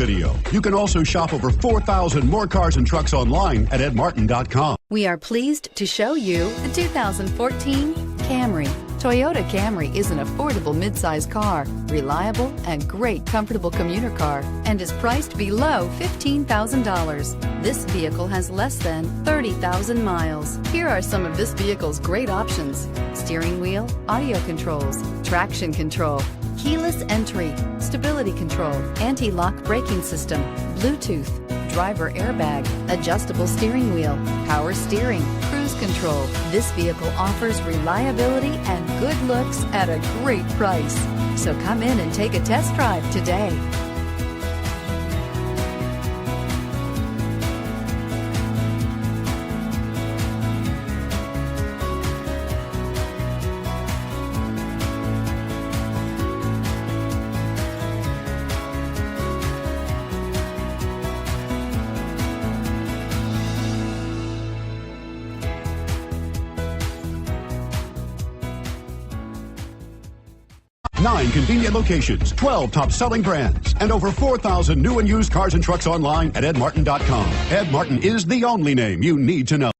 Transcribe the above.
video. You can also shop over 4,000 more cars and trucks online at edmartin.com. We are pleased to show you the 2014 Camry. Toyota Camry is an affordable midsize car, reliable and great comfortable commuter car, and is priced below $15,000. This vehicle has less than 30,000 miles. Here are some of this vehicle's great options: steering wheel audio controls, traction control, keyless entry, stability control, anti-lock braking system, Bluetooth, driver airbag, adjustable steering wheel, power steering, cruise control. This vehicle offers reliability and good looks at a great price. So come in and take a test drive today. Nine convenient locations, 12 top-selling brands, and over 4,000 new and used cars and trucks online at edmartin.com. Ed Martin is the only name you need to know.